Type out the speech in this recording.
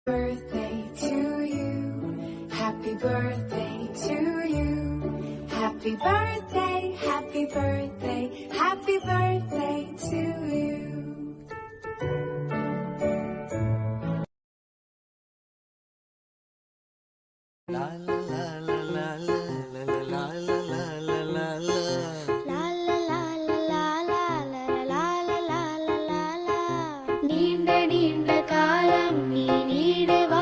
Birthday to you. Happy birthday to you. Happy birthday, happy birthday, happy birthday to you. La la la la la la la la la la la la. நீண்ட நீண்ட காலம் நீ நீடுவா